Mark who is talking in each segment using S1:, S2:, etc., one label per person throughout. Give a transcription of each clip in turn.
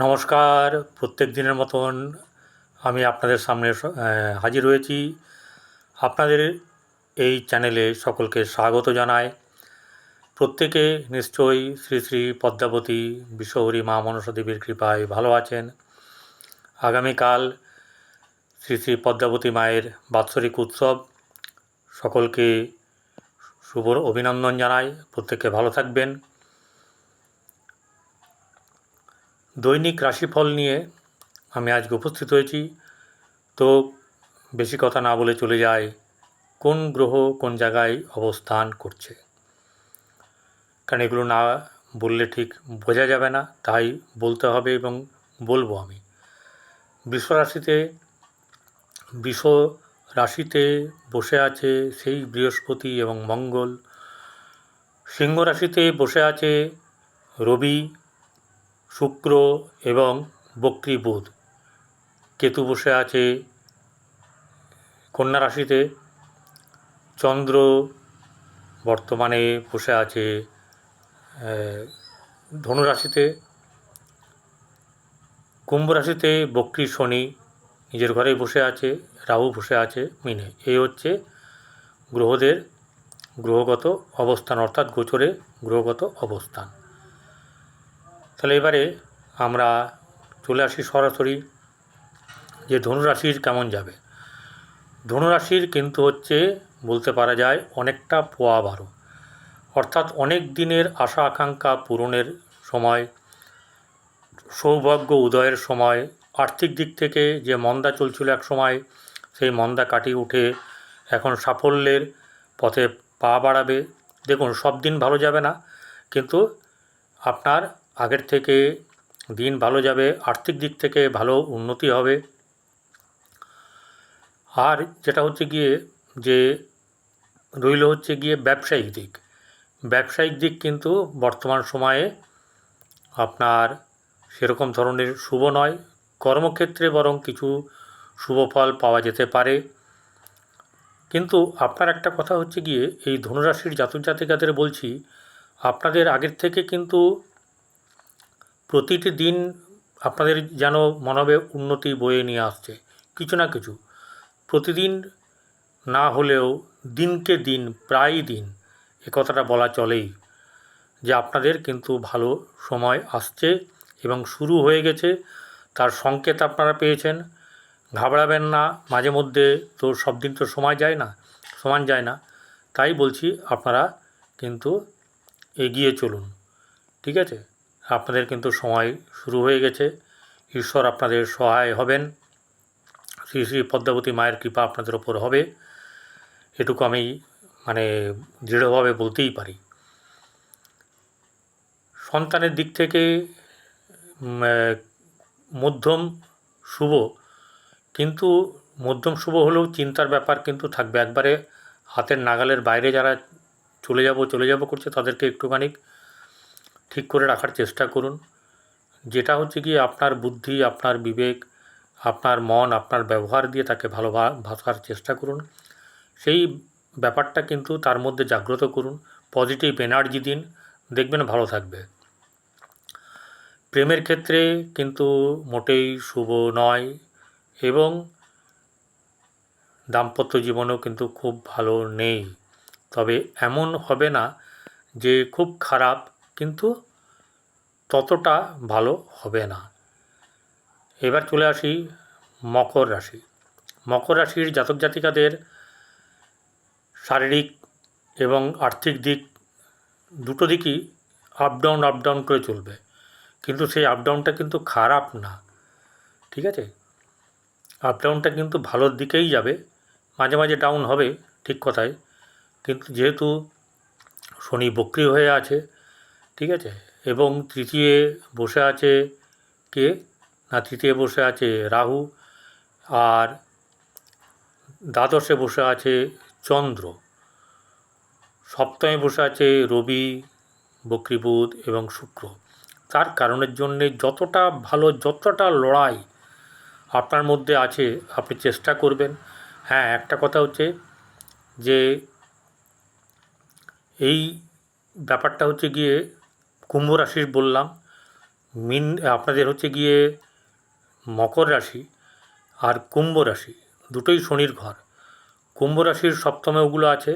S1: নমস্কার। প্রত্যেক দিনের মতন আমি আপনাদের সামনে হাজির হয়েছি। আপনাদের এই চ্যানেলে সকলকে স্বাগত জানাই। প্রত্যেকে নিশ্চয়ই শ্রী শ্রী পদ্মাবতী বিশ্বহরি মা মনসা দেবীর কৃপায় ভালো আছেন। আগামীকাল শ্রী শ্রী পদ্মাবতী মায়ের বাৎসরিক উৎসব, সকলকে শুভ অভিনন্দন জানাই। প্রত্যেকে ভালো থাকবেন। দৈনিক রাশিফল নিয়ে আমি আজকে উপস্থিত হয়েছি। তো বেশি কথা না বলে চলে যায় কোন গ্রহ কোন জায়গায় অবস্থান করছে, কারণ এগুলো না বললে ঠিক বোঝা যাবে না, তাই বলতে হবে এবং বলবো আমি। বৃষ রাশিতে বসে আছে সেই বৃহস্পতি এবং মঙ্গল। সিংহ রাশিতে বসে আছে রবি, শুক্র এবং বক্রী বুধ। কেতু বসে আছে কন্যা রাশিতে। চন্দ্র বর্তমানে বসে আছে ধনু রাশিতে। কুম্ভ রাশিতে বক্রী শনি নিজের ঘরেই বসে আছে। রাহু বসে আছে মিনে। এই হচ্ছে গ্রহদের গ্রহগত অবস্থান, অর্থাৎ গোচরে গ্রহগত অবস্থান। তাহলে এবারে আমরা চলে আসি সরাসরি যে ধনুরাশির কেমন যাবে। ধনুরাশির কিন্তু হচ্ছে বলতে পারা যায় অনেকটা পোয়া বারো, অর্থাৎ অনেক দিনের আশা আকাঙ্ক্ষা পূরণের সময়, সৌভাগ্য উদয়ের সময়। আর্থিক দিক থেকে যে মন্দা চলছিল এক সময়, সেই মন্দা কাটিয়ে উঠে এখন সাফল্যের পথে পা বাড়াবে। দেখুন, সব দিন ভালো যাবে না, কিন্তু আপনার আগের থেকে দিন ভালো যাবে। আর্থিক দিক থেকে ভালো উন্নতি হবে। আর যেটা হচ্ছে গিয়ে যে রইল হচ্ছে গিয়ে ব্যবসায়িক দিক। ব্যবসায়িক দিক কিন্তু বর্তমান সময়ে আপনার সেরকম ধরনের শুভ নয়। কর্মক্ষেত্রে বরং কিছু শুভ ফল পাওয়া যেতে পারে। কিন্তু আপনার একটা কথা হচ্ছে গিয়ে এই ধনুরাশির জাতক জাতিকাদের বলছি, আপনাদের আগের থেকে কিন্তু প্রতিটি দিন আপনাদের যেন মনে হবে উন্নতি বয়ে নিয়ে আসছে কিছু না কিছু। প্রতিদিন না হলেও দিনকে দিন, প্রায়ই দিন, এ কথাটা বলা চলেই যে আপনাদের কিন্তু ভালো সময় আসছে এবং শুরু হয়ে গেছে। তার সংকেত আপনারা পেয়েছেন। ঘাবড়াবেন না। মাঝে মধ্যে তো সব দিন তো সমান যায় না। তাই বলছি আপনারা কিন্তু এগিয়ে চলুন, ঠিক আছে? আপনাদের কিন্তু সময় শুরু হয়ে গেছে। ঈশ্বর আপনাদের সহায় হবেন। শ্রী শ্রী পদ্মাবতী মায়ের কৃপা আপনাদের ওপর হবে, এটুকু আমি মানে দৃঢ়ভাবে বলতেই পারি। সন্তানের দিক থেকে মধ্যম শুভ, কিন্তু মধ্যম শুভ হলেও চিন্তার ব্যাপার কিন্তু থাকবে। একবারে হাতের নাগালের বাইরে যারা চলে যাব করছে, তাদেরকে একটুখানি ঠিক করে রাখার চেষ্টা করুন। যেটা হচ্ছে কি আপনার বুদ্ধি, আপনার বিবেক, আপনার মন, আপনার ব্যবহার দিয়ে তাকে ভালোবাসার চেষ্টা করুন। সেই ব্যাপারটা কিন্তু তার মধ্যে জাগ্রত করুন। পজিটিভ এনার্জি দিন, দেখবেন ভালো থাকবে। প্রেমের ক্ষেত্রে কিন্তু মোটেই শুভ নয় এবং দাম্পত্য জীবনেও কিন্তু খুব ভালো নেই। তবে এমন হবে না যে খুব খারাপ, কিন্তু ততটা ভালো হবে না। এবার চলে আসি মকর রাশি। মকর রাশির জাতক জাতিকাদের শারীরিক এবং আর্থিক দিক দুটো দিকই আপ ডাউন করে চলবে, কিন্তু সেই আপ ডাউনটা কিন্তু খারাপ না, ঠিক আছে? আপ ডাউনটা কিন্তু ভালোর দিকেই যাবে। মাঝে মাঝে ডাউন হবে, ঠিক কথাই, কিন্তু যেহেতু শনি বক্রী হয়ে আছে, ঠিক আছে, এবং তৃতীয় বসে আছে কে না, তৃতীয় বসে আছে রাহু, আর দ্বাদশে বসে আছে চন্দ্র, সপ্তমে বসে আছে রবি, বক্রী বুধ এবং শুক্র। তার কারণের জন্যে যতটা ভালো, যতটা লড়াই আপনার মধ্যে আছে আপনি চেষ্টা করবেন। হ্যাঁ, একটা কথা হচ্ছে যে এই ব্যাপারটা হচ্ছে গিয়ে কুম্ভ রাশির বললাম, মিন আপনাদের হচ্ছে গিয়ে মকর রাশি আর কুম্ভ রাশি, দুটোই শনির ঘর। কুম্ভ রাশির সপ্তমে ওগুলো আছে,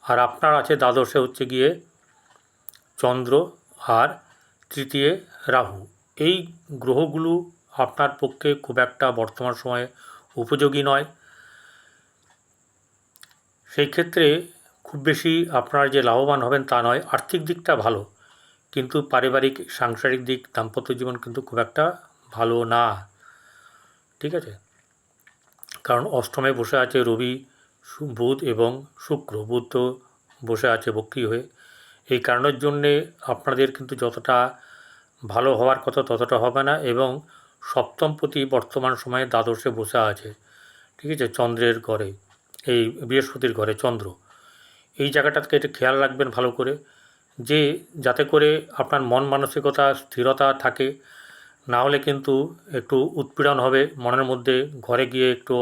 S1: আর আপনার আছে দ্বাদশে হচ্ছে গিয়ে চন্দ্র আর তৃতীয় রাহু। এই গ্রহগুলো আপনার পক্ষে খুব একটা বর্তমান সময়ে উপযোগী নয়। সেই ক্ষেত্রে খুব বেশি আপনারা যে লাভবান হবেন তা নয়। আর্থিক দিকটা ভালো, কিন্তু পারিবারিক সাংসারিক দিক দাম্পত্য জীবন কিন্তু খুব একটা ভালো না, ঠিক আছে? কারণ অষ্টমে বসে আছে রবি, বুধ এবং শুক্র। বুধ তো বসে আছে বক্রী হয়ে। এই কারণের জন্যে আপনাদের কিন্তু যতটা ভালো হওয়ার কথা ততটা হবে না, এবং সপ্তমপতি বর্তমান সময়ে দ্বাদশে বসে আছে, ঠিক আছে, চন্দ্রের ঘরে, এই বৃহস্পতির ঘরে চন্দ্র। এই জায়গাটাকে একটু খেয়াল রাখবেন ভালো করে, যে যাতে করে আপনার মন মানসিকতা স্থিরতা থাকে। না হলে কিন্তু একটু উৎপীড়ন হবে মনের মধ্যে, ঘরে গিয়ে একটু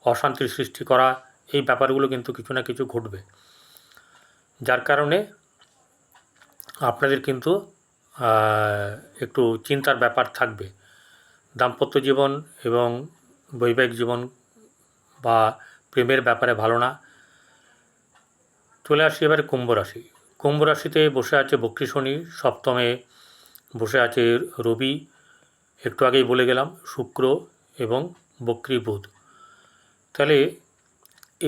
S1: অশান্তির সৃষ্টি করা, এই ব্যাপারগুলো কিন্তু কিছু না কিছু ঘটবে, যার কারণে আপনাদের কিন্তু একটু চিন্তার ব্যাপার থাকবে। দাম্পত্য জীবন এবং বৈবাহিক জীবন বা প্রেমের ব্যাপারে ভালো না। চলে আসি এবারে কুম্ভ রাশি। কুম্ভ রাশিতে বসে আছে বক্রী শনি, সপ্তমে বসে আছে রবি, একটু আগেই বলে গেলাম, শুক্র এবং বক্রী বুধ। তাহলে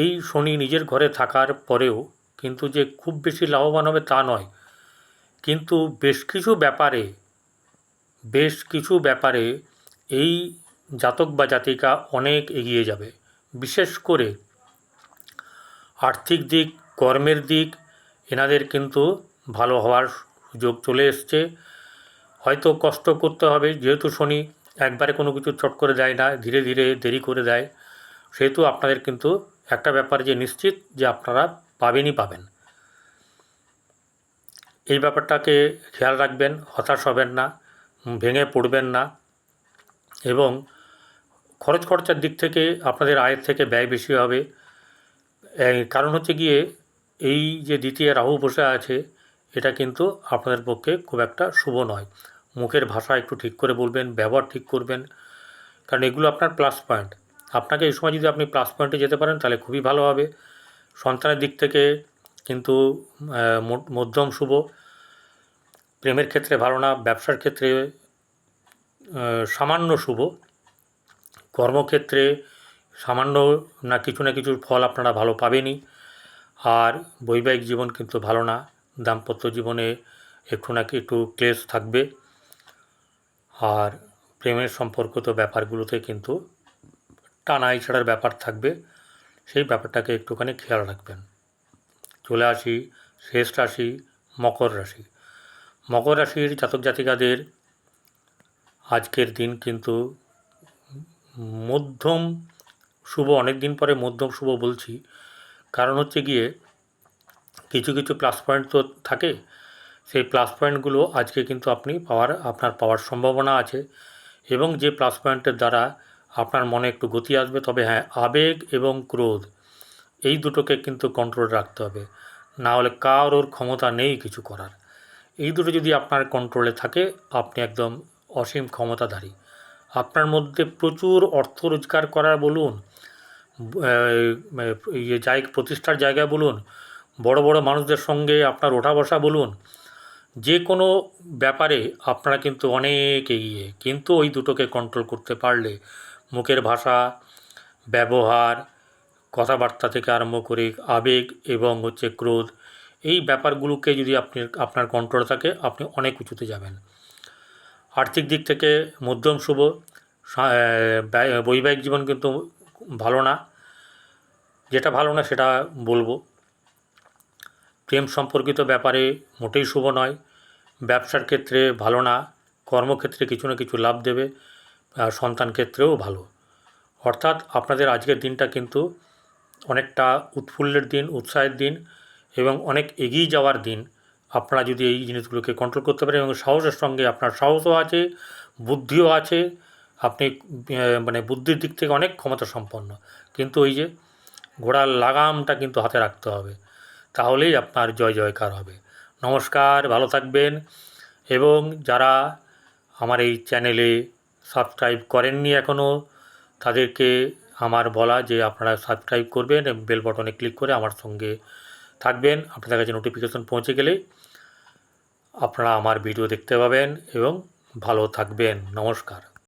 S1: এই শনি নিজের ঘরে থাকার পরেও কিন্তু যে খুব বেশি লাভবান হবে তা নয়, কিন্তু বেশ কিছু ব্যাপারে এই জাতক বা জাতিকা অনেক এগিয়ে যাবে। বিশেষ করে আর্থিক দিক, কর্মের দিক, এনাদের কিন্তু ভালো হওয়ার সুযোগ চলে এসছে। হয়তো কষ্ট করতে হবে, যেহেতু শনি একবারে কোনো কিছু চট করে দেয় না, ধীরে ধীরে দেরি করে দেয়, সেহেতু আপনাদের কিন্তু একটা ব্যাপার যে নিশ্চিত যে আপনারা পাবেন। এই ব্যাপারটাকে খেয়াল রাখবেন, হতাশ হবেন না, ভেঙে পড়বেন না, এবং খরচার দিক থেকে আপনাদের আয়ের থেকে ব্যয় বেশি হবে। কারণ হচ্ছে গিয়ে এই যে দ্বিতীয় রাহু বসে আছে, এটা কিন্তু আপনাদের পক্ষে খুব একটা শুভ নয়। মুখের ভাষা একটু ঠিক করে বলবেন, ব্যবহার ঠিক করবেন, কারণ এগুলো আপনার প্লাস পয়েন্ট। আপনাকে এই সময় যদি আপনি প্লাস পয়েন্টে যেতে পারেন তাহলে খুবই ভালো হবে। সন্তানের দিক থেকে কিন্তু মধ্যম শুভ। প্রেমের ক্ষেত্রে ভালো না, ব্যবসার ক্ষেত্রে সামান্য শুভ, কর্মক্ষেত্রে সামান্য না কিছুর ফল আপনারা ভালো পাবেনই। আর বৈবাহিক জীবন কিন্তু ভালো না, দাম্পত্য জীবনে একটু ক্লেশ থাকবে। আর প্রেমের সম্পর্কিত ব্যাপারগুলোতে কিন্তু টানাই ছাড়ার ব্যাপার থাকবে, সেই ব্যাপারটাকে একটুখানি খেয়াল রাখবেন। চলে আসি শেষ রাশি, মকর রাশি। মকর রাশির জাতক জাতিকাদের আজকের দিন কিন্তু মধ্যম শুভ। অনেক দিন পরে মধ্যম শুভ বলছি, কারণ হচ্ছে গিয়ে কিছু প্লাস পয়েন্ট তো থাকে, সেই প্লাস পয়েন্টগুলো আজকে কিন্তু আপনার পাওয়ার সম্ভাবনা আছে, এবং যে প্লাস পয়েন্টের দ্বারা আপনার মনে একটু গতি আসবে। তবে হ্যাঁ, আবেগ এবং ক্রোধ এই দুটোকে কিন্তু কন্ট্রোল রাখতে হবে, না হলে কারোর ক্ষমতা নেই কিছু করার। এই দুটো যদি আপনার কন্ট্রোলে থাকে, আপনি একদম অসীম ক্ষমতাধারী। আপনার মধ্যে প্রচুর অর্থ রোজগার করার বলুন, প্রতিষ্ঠার জায়গা বলুন, বড় বড় মানুষদের সঙ্গে আপনার ওঠা বসা বলুন, যে কোনো ব্যাপারে আপনারা কিন্তু অনেক এগিয়ে। কিন্তু ওই দুটোকে কন্ট্রোল করতে পারলে, মুখের ভাষা, ব্যবহার, কথাবার্তা থেকে আরম্ভ করে আবেগ এবং ক্রোধ, এই ব্যাপারগুলোকে যদি আপনার কন্ট্রোল থাকে, আপনি অনেক উঁচুতে যাবেন। আর্থিক দিক থেকে মধ্যম শুভ। বৈবাহিক জীবন কিন্তু ভালো না, যেটা ভালো না সেটা বলবো। প্রেম সম্পর্কিত ব্যাপারে মোটেই শুভ নয়। ব্যবসার ক্ষেত্রে ভালো না, কর্মক্ষেত্রে কিছু না কিছু লাভ দেবে, আর সন্তান ক্ষেত্রেও ভালো। অর্থাৎ আপনাদের আজকের দিনটা কিন্তু অনেকটা উৎফুল্লের দিন, উৎসাহের দিন, এবং অনেক এগিয়ে যাওয়ার দিন। আপনারা যদি এই জিনিসগুলোকে কন্ট্রোল করতে পারেন, এবং সাহসের সঙ্গে আপনার সাহসও আছে, বুদ্ধিও আছে, আপনি বুদ্ধির দিক থেকে অনেক ক্ষমতা সম্পন্ন, কিন্তু ওই যে ঘোড়ার লাগামটা কিন্তু হাতে রাখতে হবে, তাহলেই আপনার জয় জয়কার হবে। নমস্কার, ভালো থাকবেন। এবং যারা আমার এই চ্যানেলে সাবস্ক্রাইব করেননি এখনও, তাদেরকে আমার বলা যে আপনারা সাবস্ক্রাইব করবেন এবং বেল বটনে ক্লিক করে আমার সঙ্গে থাকবেন। আপনাদের কাছে নোটিফিকেশন পৌঁছে গেলে আপনারা আমার ভিডিও দেখতে পাবেন এবং ভালো থাকবেন। নমস্কার।